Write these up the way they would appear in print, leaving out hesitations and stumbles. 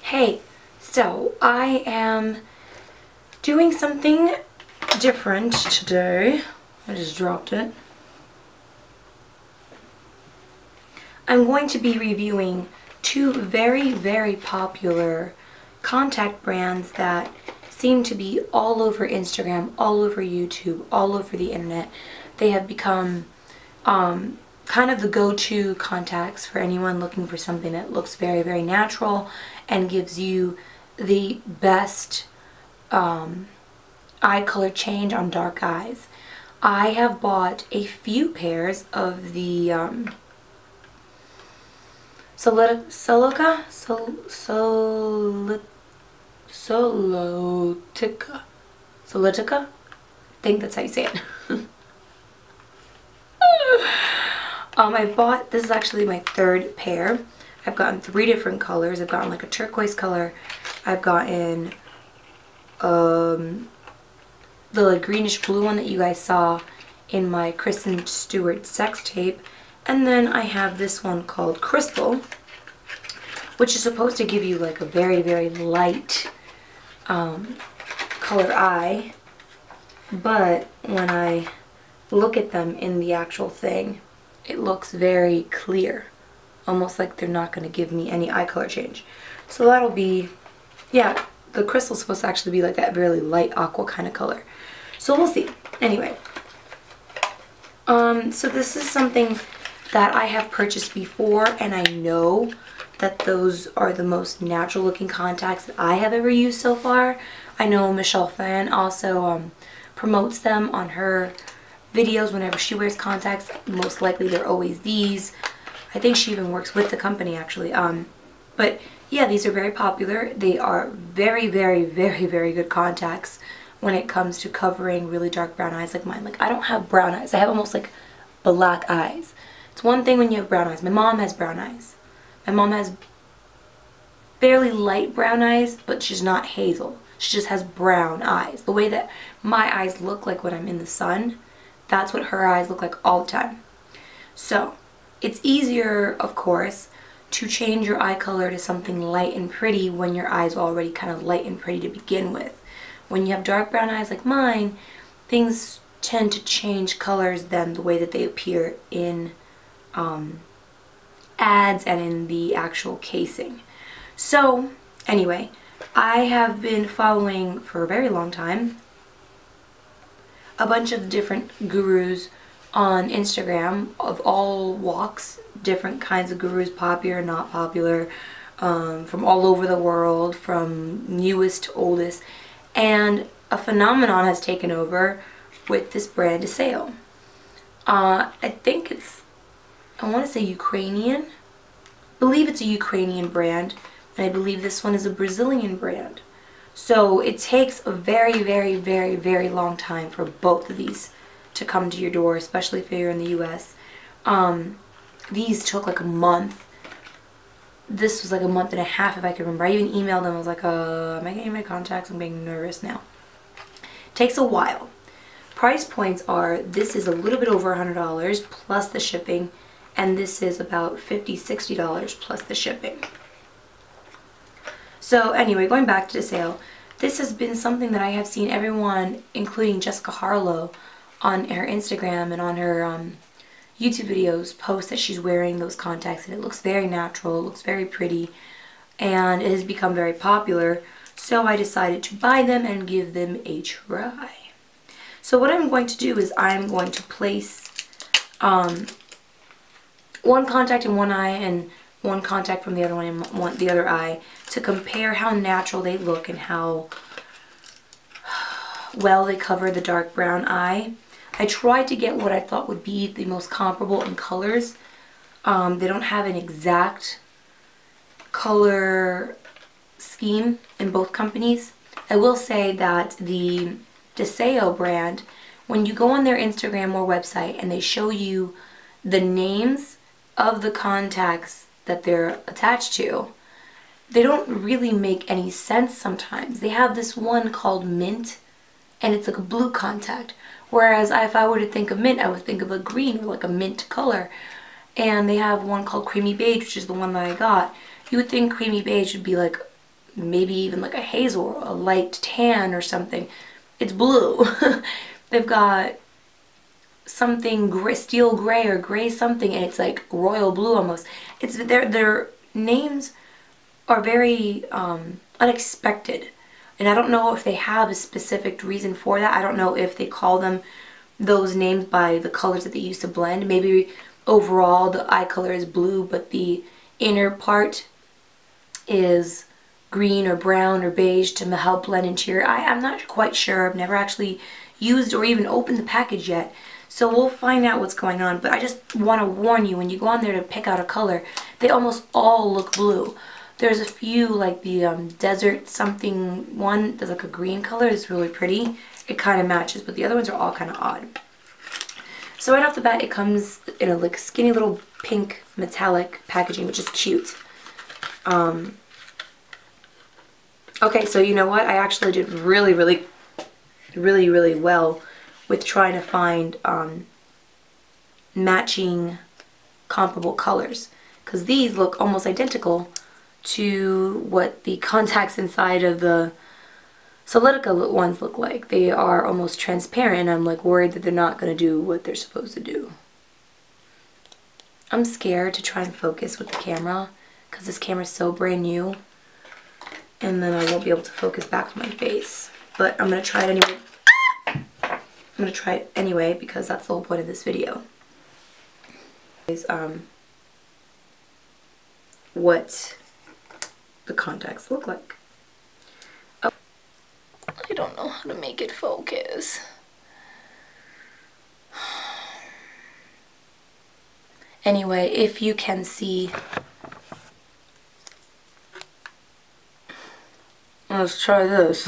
Hey, so I am doing something different today. I just dropped it. I'm going to be reviewing two very popular contact brands that seem to be all over Instagram, all over YouTube, all over the internet. They have become kind of the go-to contacts for anyone looking for something that looks very natural and gives you the best eye color change on dark eyes. I have bought a few pairs of the Solotica? Solotica? I think that's how you say it. This is actually my third pair. I've gotten 3 different colors. I've gotten like a turquoise color. I've gotten the like greenish blue one that you guys saw in my Kristen Stewart sex tape. And then I have this one called Crystal, which is supposed to give you like a very light color eye. But when I look at them in the actual thing, it looks very clear. Almost like they're not going to give me any eye color change. So that'll be, yeah, the crystal's supposed to actually be like that really light aqua kind of color. So we'll see. Anyway, so this is something that I have purchased before, and I know that those are the most natural looking contacts that I have ever used so far. I know Michelle Phan also promotes them on her videos whenever she wears contacts. Most likely they're always these. I think she even works with the company actually. But yeah, these are very popular. They are very good contacts when it comes to covering really dark brown eyes like mine. Like, I don't have brown eyes. I have almost like black eyes. It's one thing when you have brown eyes. My mom has brown eyes. My mom has fairly light brown eyes, but she's not hazel. She just has brown eyes. The way that my eyes look like when I'm in the sun, that's what her eyes look like all the time. So it's easier, of course, to change your eye color to something light and pretty when your eyes are already kind of light and pretty to begin with. When you have dark brown eyes like mine, things tend to change colors than the way that they appear in ads and in the actual casing. So anyway, I have been following for a very long time a bunch of different gurus on Instagram of all walks, different kinds of gurus, popular, not popular, from all over the world, from newest to oldest, and a phenomenon has taken over with this brand Desio. I think it's, I want to say Ukrainian. I believe it's a Ukrainian brand, and I believe this one is a Brazilian brand. So it takes a very long time for both of these to come to your door, especially if you're in the US. These took like a month. This was like a month and a half if I can remember. I even emailed them. I was like, am I getting my contacts? I'm getting nervous now. Takes a while. Price points are, this is a little bit over $100 plus the shipping, and this is about $50, $60 plus the shipping. So anyway, going back to Desio, this has been something that I have seen everyone, including Jessica Harlow, on her Instagram and on her YouTube videos post that she's wearing those contacts, and it looks very natural, it looks very pretty, and it has become very popular. So I decided to buy them and give them a try. So what I'm going to do is I'm going to place one contact in one eye and one contact from the other one in the other eye to compare how natural they look and how well they cover the dark brown eye. I tried to get what I thought would be the most comparable in colors. They don't have an exact color scheme in both companies. I will say that the Desio brand, when you go on their Instagram or website and they show you the names of the contacts that they're attached to, they don't really make any sense sometimes. They have this one called Mint, and it's like a blue contact. Whereas if I were to think of mint, I would think of a green or like a mint color. And they have one called Creamy Beige, which is the one that I got. You would think Creamy Beige would be like maybe even like a hazel, a light tan or something. It's blue. They've got something gray, steel gray or gray something, and it's like royal blue almost. It's their names are very unexpected, and I don't know if they have a specific reason for that. I don't know if they call them those names by the colors that they used to blend. Maybe overall the eye color is blue, but the inner part is green or brown or beige to help blend into your eye. I'm not quite sure. I've never actually used or even opened the package yet. So we'll find out what's going on, but I just want to warn you, when you go on there to pick out a color, they almost all look blue. There's a few, like the desert something one, there's like a green color, it's really pretty. It kind of matches, but the other ones are all kind of odd. So right off the bat, it comes in a like skinny little pink metallic packaging, which is cute. Okay, so you know what? I actually did really well with trying to find matching comparable colors, because these look almost identical to what the contacts inside of the Solotica ones look like. They are almost transparent, and I'm like worried that they're not going to do what they're supposed to do. I'm scared to try and focus with the camera because this camera is so brand new, and then I won't be able to focus back to my face. But I'm going to try it anyway. I'm going to try it anyway because that's the whole point of this video. Is what the contacts look like. Oh, I don't know how to make it focus. Anyway, if you can see, let's try this.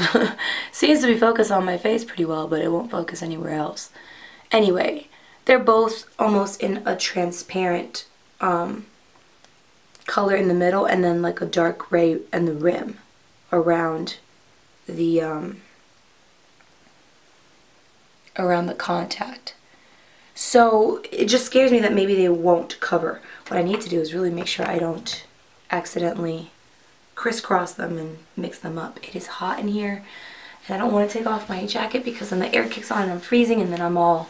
Seems to be focused on my face pretty well, but it won't focus anywhere else. Anyway, they're both almost in a transparent color in the middle, and then like a dark gray in the rim around the contact. So it just scares me that maybe they won't cover. What I need to do is really make sure I don't accidentally crisscross them and mix them up. It is hot in here, and I don't want to take off my jacket because then the air kicks on and I'm freezing, and then I'm all,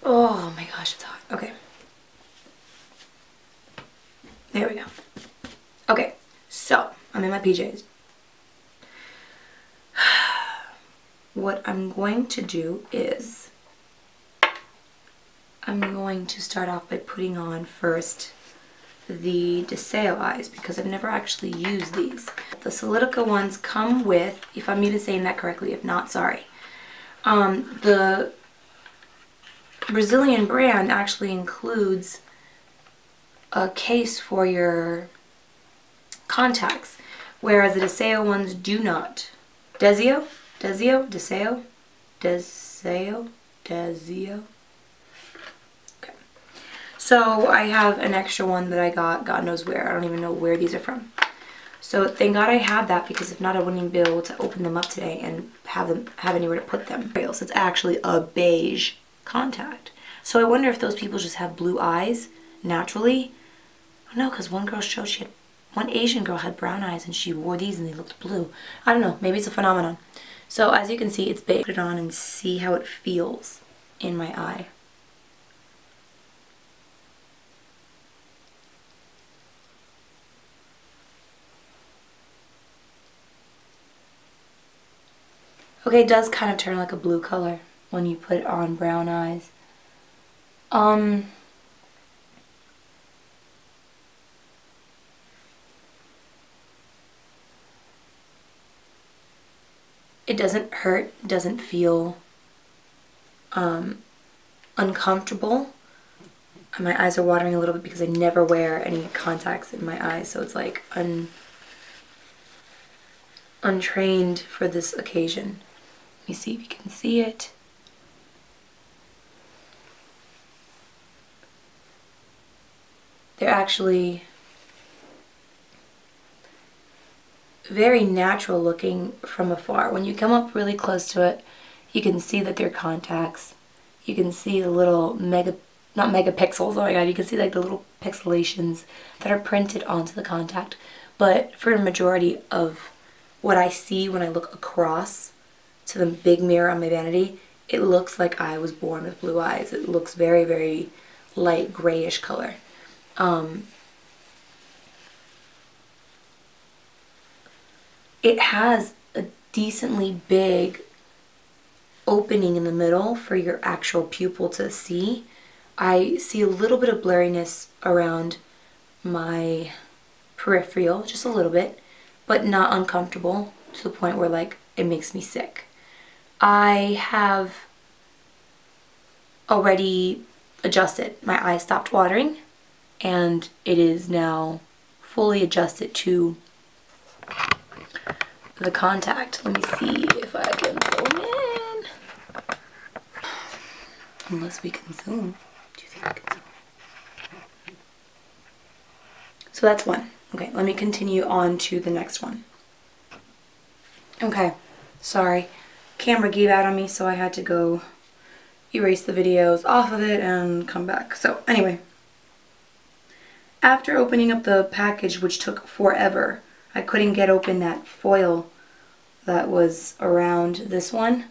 oh my gosh, it's hot. Okay. There we go. Okay, so I'm in my PJs. What I'm going to do is I'm going to start off by putting on first the Desio eyes, because I've never actually used these. The Solotica ones come with, if I'm even saying that correctly, if not, sorry. The Brazilian brand actually includes a case for your contacts, whereas the Desio ones do not. Desio? Desio? Desio? Desio? Desio? Okay. So I have an extra one that I got, God knows where. I don't even know where these are from. So thank God I had that, because if not I wouldn't even be able to open them up today and have anywhere to put them. It's actually a beige contact. So I wonder if those people just have blue eyes naturally. No, because one girl showed one Asian girl had brown eyes and she wore these and they looked blue. I don't know, maybe it's a phenomenon. So as you can see, it's beige. Put it on and see how it feels in my eye. Okay, it does kind of turn like a blue color when you put it on brown eyes. It doesn't hurt, it doesn't feel uncomfortable. My eyes are watering a little bit because I never wear any contacts in my eyes, so it's like untrained for this occasion. Let me see if you can see it. They're actually very natural looking from afar. When you come up really close to it, you can see that they're contacts. You can see the little not megapixels, oh my god, you can see like the little pixelations that are printed onto the contact. but for the majority of what I see when I look across to the big mirror on my vanity, it looks like I was born with blue eyes. It looks very, very light grayish color. It has a decently big opening in the middle for your actual pupil to see. I see a little bit of blurriness around my peripheral, just a little bit, but not uncomfortable to the point where like it makes me sick. I have already adjusted. My eyes stopped watering and it is now fully adjusted to the contact. Let me see if I can zoom in. Unless we can zoom. Do you think we can zoom? So that's one. Okay, let me continue on to the next one. Okay, sorry. Camera gave out on me, so I had to go erase the videos off of it and come back. So anyway, after opening up the package, which took forever, I couldn't get open that foil that was around this one,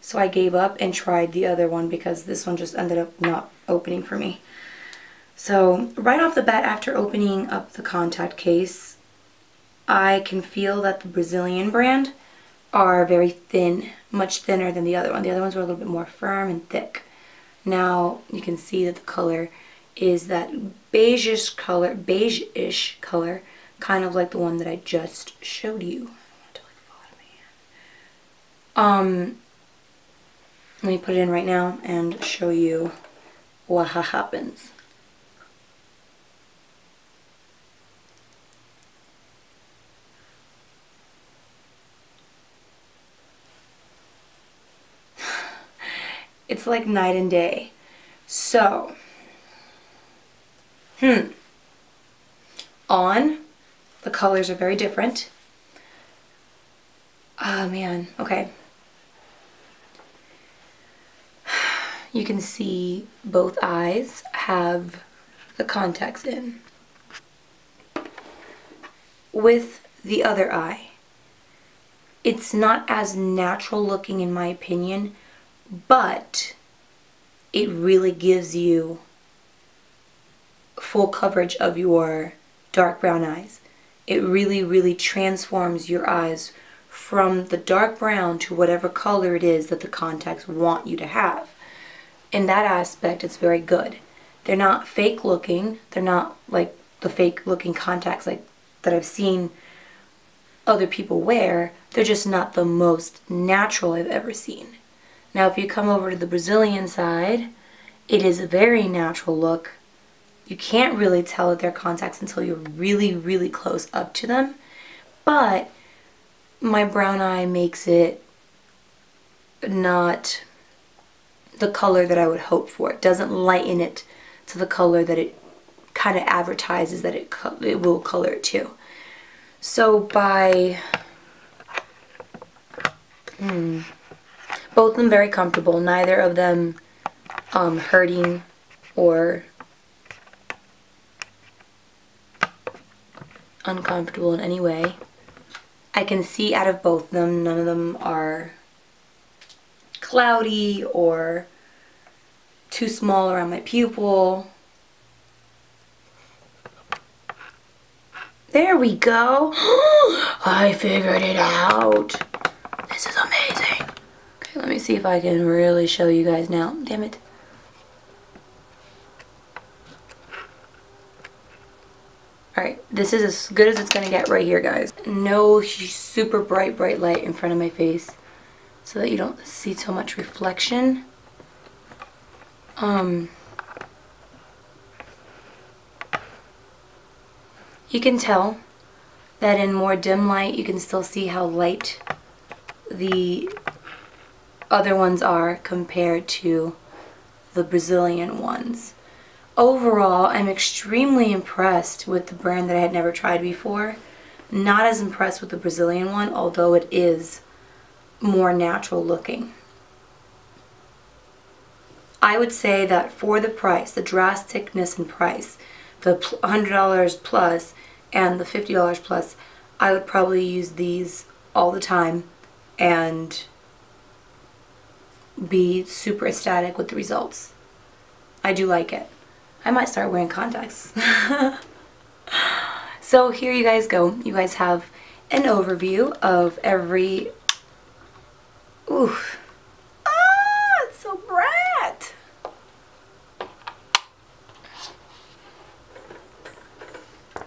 so I gave up and tried the other one because this one just ended up not opening for me. So right off the bat, after opening up the contact case, I can feel that the Brazilian brand are very thin, much thinner than the other one. The other ones were a little bit more firm and thick. Now you can see that the color is that beige-ish color, kind of like the one that I just showed you. Let me put it in right now and show you what happens. It's like night and day. So, on, the colors are very different. Oh man, okay. You can see both eyes have the contacts in. With the other eye, it's not as natural looking in my opinion, but it really gives you full coverage of your dark brown eyes. It really, really transforms your eyes from the dark brown to whatever color it is that the contacts want you to have. In that aspect, it's very good. They're not fake looking. They're not like the fake looking contacts like that I've seen other people wear. They're just not the most natural I've ever seen. Now if you come over to the Brazilian side, it is a very natural look. You can't really tell that they're contacts until you're really, really close up to them. But my brown eye makes it not the color that I would hope for. It doesn't lighten it to the color that it kind of advertises that it will color it to. So by both of them very comfortable, neither of them hurting or uncomfortable in any way. I can see out of both of them, none of them are cloudy or too small around my pupil. There we go. I figured it out. This is amazing. Okay, let me see if I can really show you guys now. Damn it. Alright, this is as good as it's going to get right here, guys. No super bright light in front of my face so that you don't see so much reflection. You can tell that in more dim light you can still see how light the other ones are compared to the Brazilian ones. Overall, I'm extremely impressed with the brand that I had never tried before. Not as impressed with the Brazilian one, although it is more natural looking. I would say that for the price, the drasticness in price, the $100 plus, and the $50 plus, I would probably use these all the time and be super ecstatic with the results. I do like it. I might start wearing contacts. So here you guys go. You guys have an overview of every... Ooh. Ah, it's so bright.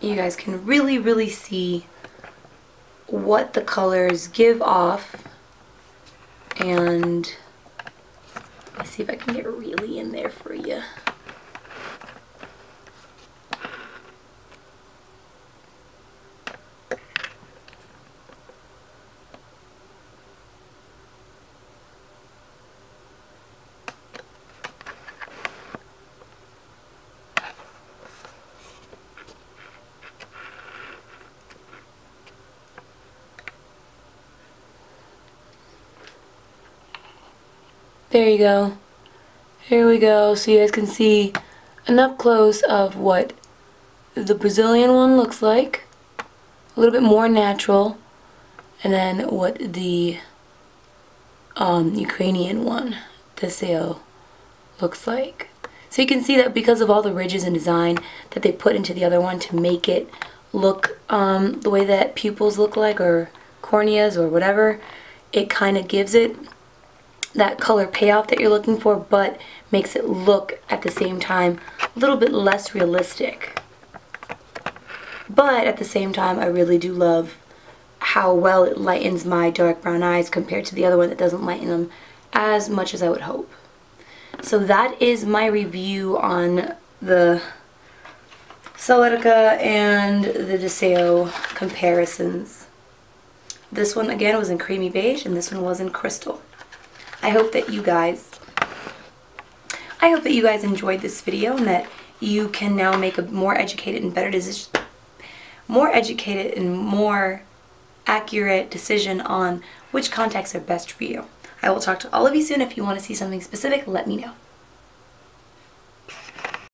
You guys can really see what the colors give off, and let's see if I can get really in there for you. There you go. Here we go. So you guys can see an up close of what the Brazilian one looks like. A little bit more natural. And then what the Ukrainian one, Desio, looks like. So you can see that because of all the ridges and design that they put into the other one to make it look the way that pupils look like, or corneas or whatever, it kind of gives it that color payoff that you're looking for, but makes it look at the same time a little bit less realistic. But at the same time, I really do love how well it lightens my dark brown eyes compared to the other one that doesn't lighten them as much as I would hope. So that is my review on the Solotica and the Desio comparisons. This one again was in creamy beige and this one was in crystal. I hope that you guys enjoyed this video and that you can now make a more educated and better decision, more accurate decision on which contacts are best for you. I will talk to all of you soon. If you want to see something specific, let me know.